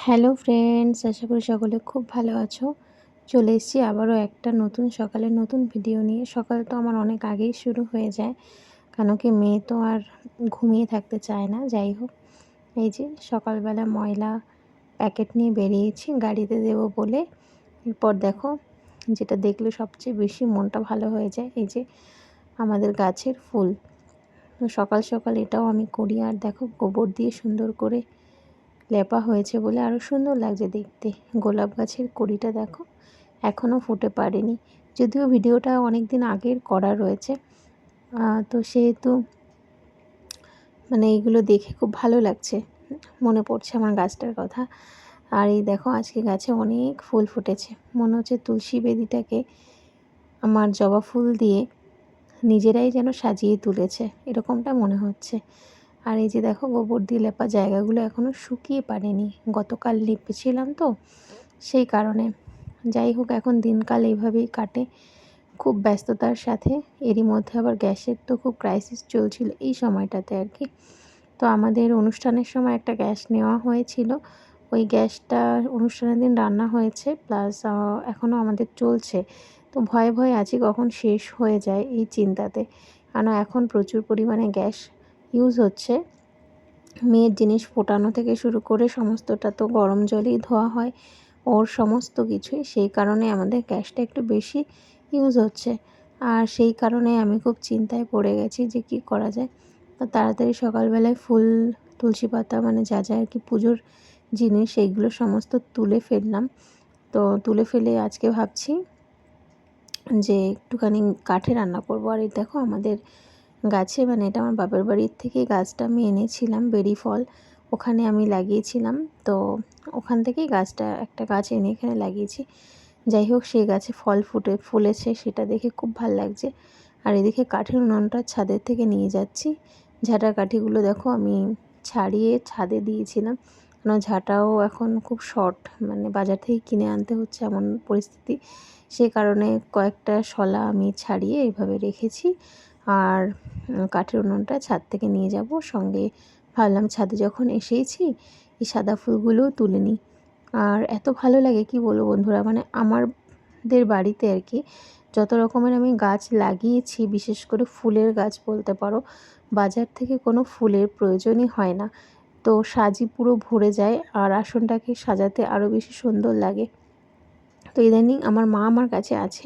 Hello friends, আশা করি সকলে খুব ভালো আছো। চলে এসেছি আবারও একটা নতুন সকালের নতুন ভিডিও নিয়ে। সকাল তো আমার অনেক আগেই শুরু হয়ে যায়, কেন কি মেয়ে তো আর ঘুমিয়ে থাকতে চায় না। যাই হোক, এই যে সকালবেলা ময়লা প্যাকেট নিয়ে বেরিয়েছি গাড়িতে দেবো বলে। এরপর দেখো, যেটা দেখলে সবচেয়ে বেশি মনটা ভালো হয়ে যায়, এই যে আমাদের গাছের ফুল। তো সকাল সকাল এটাও আমি করি। আর দেখো, গোবর দিয়ে সুন্দর করে লেপা হয়েছে বলে আরও সুন্দর লাগছে দেখতে। গোলাপ গাছের কড়িটা দেখো, এখনও ফুটে পারেনি, যদিও ভিডিওটা অনেক দিন আগের করা রয়েছে। তো সেহেতু এইগুলো দেখে খুব ভালো লাগছে, মনে পড়ছে আমার গাছটার কথা। আর এই দেখো, আজকে গাছে অনেক ফুল ফুটেছে। মনে হচ্ছে তুলসী বেদিটাকে আমার জবা ফুল দিয়ে নিজেরাই যেন সাজিয়ে তুলেছে, এরকমটা মনে হচ্ছে। আর এই যে দেখো, গোবর দিয়ে লেপা জায়গাগুলো এখনও শুকিয়ে পারেনি, গতকাল লিপেছিলাম তো সেই কারণে। যাই হোক, এখন দিনকাল এইভাবেই কাটে, খুব ব্যস্ততার সাথে। এরই মধ্যে আবার গ্যাসের তো খুব ক্রাইসিস চলছিল এই সময়টাতে আর কি। তো আমাদের অনুষ্ঠানের সময় একটা গ্যাস নেওয়া হয়েছিল, ওই গ্যাসটা অনুষ্ঠানের দিন রান্না হয়েছে, প্লাস এখনও আমাদের চলছে। তো ভয়ে ভয়ে আছি কখন শেষ হয়ে যায় এই চিন্তাতে, কারণ এখন প্রচুর পরিমাণে গ্যাস ইউজ হচ্ছে। মেয়ের জিনিস ফোটানো থেকে শুরু করে সমস্তটা তো গরম জলেই ধোয়া হয়, ওর সমস্ত কিছুই। সেই কারণে আমাদের গ্যাসটা একটু বেশি ইউজ হচ্ছে। আর সেই কারণে আমি খুব চিন্তায় পড়ে গেছি যে কী করা যায়। তো তাড়াতাড়ি সকালবেলায় ফুল, তুলসী পাতা, যা যা আর কি পুজোর জিনিস, সেইগুলো সমস্ত তুলে ফেললাম। তো তুলে ফেলে আজকে ভাবছি যে একটুখানি কাঠে রান্না করব। আর এই দেখো, আমাদের গাছে, এটা আমার বাপের বাড়ির থেকে গাছটা আমি এনেছিলাম, বেরি ফল ওখানে আমি লাগিয়েছিলাম। তো ওখান থেকেই গাছটা, একটা গাছ এনে এখানে লাগিয়েছি। যাই হোক, সেই গাছে ফল ফুলেছে, সেটা দেখে খুব ভালো লাগছে। আর এদিকে কাঠের উনুনটা ছাদের থেকে নিয়ে যাচ্ছি। ঝাঁটা কাঠিগুলো দেখো আমি ছাড়িয়ে ছাদে দিয়েছিলাম, কারণ ঝাঁটাও এখন খুব শর্ট, বাজার থেকে কিনে আনতে হচ্ছে এমন পরিস্থিতি। সেই কারণে কয়েকটা শলা আমি ছাড়িয়ে এইভাবে রেখেছি। আর কাঠের উনুনটা ছাদ থেকে নিয়ে যাব সঙ্গে। ভাবলাম ছাদে যখন এসেইছি, এই সাদা ফুলগুলোও তুলে নিই। আর এত ভালো লাগে কি বলবো বন্ধুরা, আমাদের বাড়িতে আর কি যত রকমের আমি গাছ লাগিয়েছি, বিশেষ করে ফুলের গাছ বলতে পারো, বাজার থেকে কোনো ফুলের প্রয়োজনই হয় না। তো সাজি পুরো ভরে যায়, আর আসনটাকে সাজাতে আরও বেশি সুন্দর লাগে। তো ইদানিং আমার মা আমার কাছে আছে,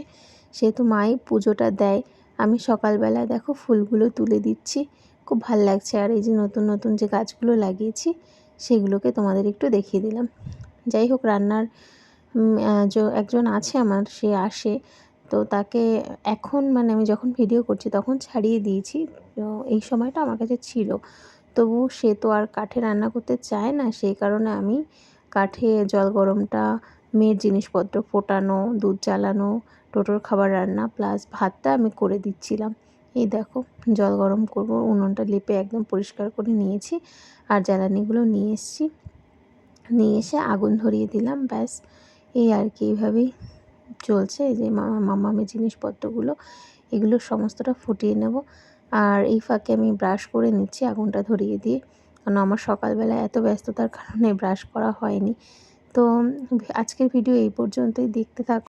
সেহেতু মাই পুজোটা দেয়। আমি সকালবেলা দেখো ফুলগুলো তুলে দিচ্ছি, খুব ভাল লাগছে। আর এই যে নতুন নতুন যে গাছগুলো লাগিয়েছি, সেগুলোকে তোমাদের একটু দেখিয়ে দিলাম। যাই হোক, রান্নার একজন আছে আমার, সে আসে। তো তাকে এখন আমি যখন ভিডিও করছি তখন ছাড়িয়ে দিয়েছি। তো এই সময়টা আমার কাছে ছিল, তবু সে তো আর কাঠে রান্না করতে চায় না। সেই কারণে আমি কাঠে জল গরমটা, মেয়ের জিনিসপত্র ফোটানো, দুধ জ্বালানো, টোটোর খাবার রান্না, প্লাস ভাতটা আমি করে দিচ্ছিলাম। এই দেখো, জল গরম করব, উনুনটা লেপে একদম পরিষ্কার করে নিয়েছি। আর জ্বালানিগুলো নিয়ে এসেছি, নিয়ে এসে আগুন ধরিয়ে দিলাম, ব্যাস। এই আর কি, এইভাবেই চলছে। এই যে মামামের জিনিসপত্রগুলো, এগুলো সমস্তটা ফুটিয়ে নেব। আর এই ফাঁকে আমি ব্রাশ করে নিচ্ছি আগুনটা ধরিয়ে দিয়ে, কারণ আমার সকালবেলা এত ব্যস্ততার কারণে ব্রাশ করা হয়নি। তো আজকের ভিডিও এই পর্যন্তই, দেখতে থাকো।